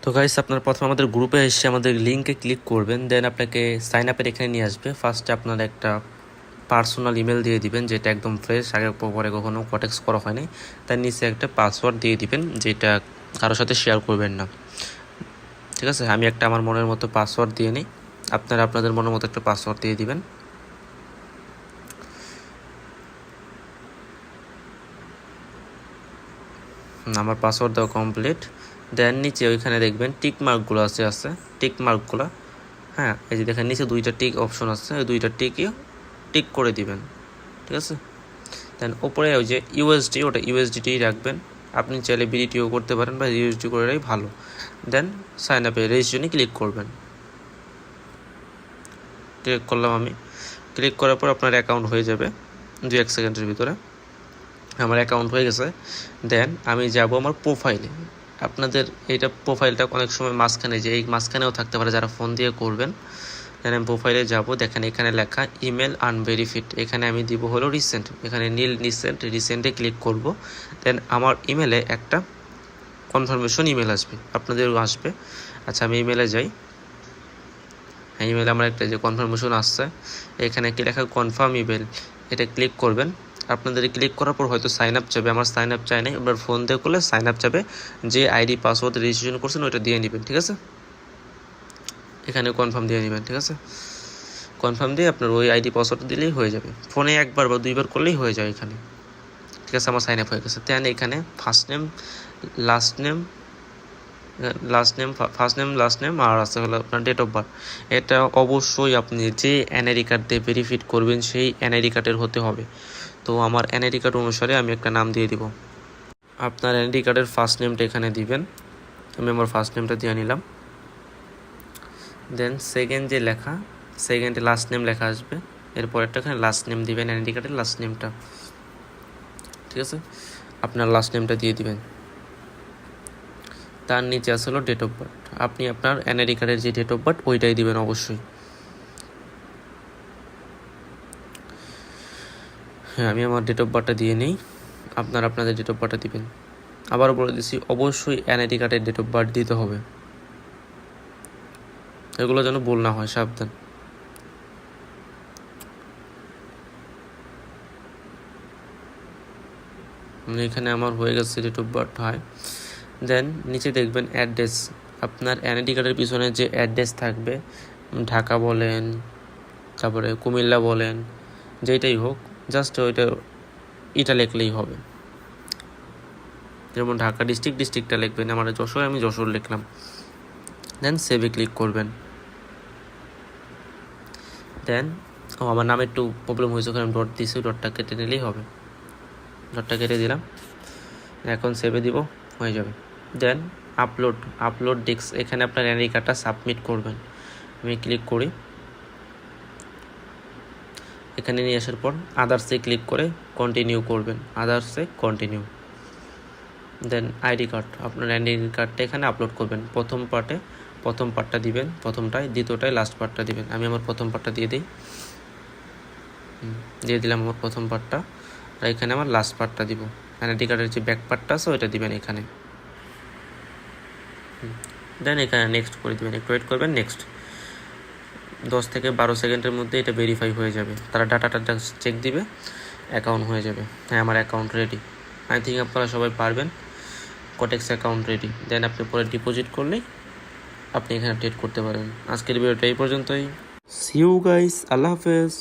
তো গাইস আপনার প্রথমে আমাদের গ্রুপে এসে আমাদের লিঙ্কে ক্লিক করবেন, দেন আপনাকে সাইন আপের এখানে নিয়ে আসবে। ফার্স্টে আপনার একটা পার্সোনাল ইমেল দিয়ে দিবেন, যেটা একদম ফ্রেশ, আগে পরে কখনো কটেক্স করা হয়নি। তার নিচে একটা পাসওয়ার্ড দিয়ে দিবেন, যেটা কারোর সাথে শেয়ার করবেন না, ঠিক আছে। আমি একটা আমার মনের মতো পাসওয়ার্ড দিয়ে নিই, আপনারা আপনাদের মনের মতো একটা পাসওয়ার্ড দিয়ে দিবেন। আমার পাসওয়ার্ড দেওয়া কমপ্লিট। দেন নিচে ওইখানে দেখবেন টিক মার্কগুলো আছে টিক মার্কগুলো, হ্যাঁ এই যে দেখেন নিচে দুইটা টিক অপশন আছে, ওই দুইটা টিকই টিক করে দিবেন, ঠিক আছে। দেন ওপরে ওই যে ইউএসডি, ওটা ইউএসডিটি রাখবেন। আপনি চাইলে বিডিটিও করতে পারেন বা ইউএসডি করাই ভালো। দেন সাইন আপে রেজিস্ট্রেশনে ক্লিক করবেন। ক্লিক করলাম আমি। ক্লিক করার পর আপনার অ্যাকাউন্ট হয়ে যাবে 2-1 সেকেন্ডের ভিতরে। আমার অ্যাকাউন্ট হয়ে গেছে। দেন আমি যাব আমার প্রোফাইলে। আপনাদের এইটা প্রোফাইলটা অনেক সময় মাঝখানে, যে এই মাঝখানেও থাকতে পারে যারা ফোন দিয়ে করবেন। দেন আমি প্রোফাইলে যাব, দেখেন এখানে লেখা ইমেল আনভেরিফাইড, এখানে আমি দিব হলো রিসেন্ট, এখানে নীল রিসেন্টে ক্লিক করব। দেন আমার ইমেলে একটা কনফার্মেশন ইমেল আসবে, আপনাদেরও আসবে। আচ্ছা আমি ইমেলে যাই। হ্যাঁ ইমেলে আমার একটা যে কনফার্মেশন আসছে, এখানে কি লেখা কনফার্ম ইমেল, এটা ক্লিক করবেন। আপনাদের ক্লিক করার পর হয়তো সাইন আপ চাবে, আমার সাইন আপ চাই নাই, এবার ফোন দিয়ে করলে সাইন আপ চাবে, যে আইডি পাসওয়ার্ড রেজিস্ট্রেশন করছেন ওইটা দিয়ে নেবেন, ঠিক আছে। এখানে কনফার্ম দিয়ে নেবেন, ঠিক আছে। কনফার্ম দিয়ে আপনার ওই আইডি পাসওয়ার্ড দিলেই হয়ে যাবে, ফোনে একবার বা দুইবার করলেই হয়ে যায় এখানে, ঠিক আছে। আমার সাইন আপ হয়ে গেছে। দেন এখানে ফার্স্ট নেম লাস্ট নেম আর আছে হলো আপনার ডেট অফ বার্থ। এটা অবশ্যই আপনি যে এনআইডি কার্ড দিয়ে ভেরিফাইড করবেন সেই এনআইডি কার্ডের হতে হবে। তো আমার এনআইডি কার্ড অনুসারে আমি একটা নাম দিয়ে দিব। আপনার এনআইডি কার্ডের ফার্স্ট নেমটা এখানে দিবেন, আমি আমার ফার্স্ট নেমটা দিয়ে নিলাম। দেন সেকেন্ড যে লেখা, সেকেন্ডে লাস্ট নেম লেখা আসবে, এরপর একটা এখানে লাস্ট নেম দিবেন, এনআইডি কার্ডের লাস্ট নেমটা, ঠিক আছে। আপনার লাস্ট নেমটা দিয়ে দিবেন। তার নিচে আছে হলো ডেট অফ বার্থ, আপনি আপনার এনআইডি কার্ডের যে ডেট অফ বার্থ ওইটাই দিবেন অবশ্যই। হ্যাঁ আমি আমার ডেট অফ বার্থটা দিয়ে নিই, আপনাদের ডেট অফ বার্থটা দিবেন। আবারও বলে দিচ্ছি, অবশ্যই এনআইডি কার্ডের ডেট অফ বার্থ দিতে হবে, এগুলো যেন ভুল না হয়, সাবধান। এখানে আমার হয়ে গেছে ডেট অফ বার্থ, হয়। দেন নিচে দেখবেন অ্যাড্রেস, আপনার এনআইডি কার্ডের পিছনে যে অ্যাড্রেস থাকবে, ঢাকা বলেন, তারপরে কুমিল্লা বলেন, যেটাই হোক, জাস্ট ওইটা এটা লিখলেই হবে। যেমন ঢাকা ডিস্ট্রিক্টটা লিখবেন, আমার যশোর, আমি যশোর লিখলাম। দেন সেভে ক্লিক করবেন। দেন আমার নামে একটু প্রবলেম হয়েছে, ওখানে ডট দিয়েছি, ডটটা কেটে নিলেই হবে, ডটটা কেটে দিলাম। এখন সেভে দিব, হয়ে যাবে। দেন আপলোড ডিস্ক, এখানে আপনার এনআইডি কার্ডটা সাবমিট করবেন। আমি ক্লিক করি, এখানে নিয়ে আসার পর আদার্সে ক্লিক করে কন্টিনিউ করবেন, আদার্সে কন্টিনিউ। দেন আইডি কার্ড, আপনার আইডি কার্ডটা এখানে আপলোড করবেন। প্রথম পার্টটা দিবেন, প্রথমটায়, দ্বিতীয়টায় লাস্ট পার্টটা দিবেন। আমি আমার প্রথম পার্টটা দিয়ে দিলাম আমার প্রথম পার্টটা, আর এখানে আমার লাস্ট পার্টটা দিব। আইডি কার্ডের যে ব্যাক পার্টটা আছে ওইটা দিবেন এখানে। দেন এখানে নেক্সট করে দিবেন, একটু ওয়েট করবেন, নেক্সট। 10 থেকে 12 সেকেন্ডের মধ্যে এটা ভেরিফাই হয়ে যাবে, তারা ডাটাটা চেক দিবে, অ্যাকাউন্ট হয়ে যাবে। হ্যাঁ আমার অ্যাকাউন্ট রেডি, আই থিঙ্ক আপনারা সবাই পারবেন। Quotex account ready. দেন আপনি পরে ডিপোজিট করলেই আপনি এখানে ট্রেড করতে পারবেন। আজকের ভিডিওটা এই পর্যন্তই। সি ইউ গাইস, আল্লাহ হাফেজ।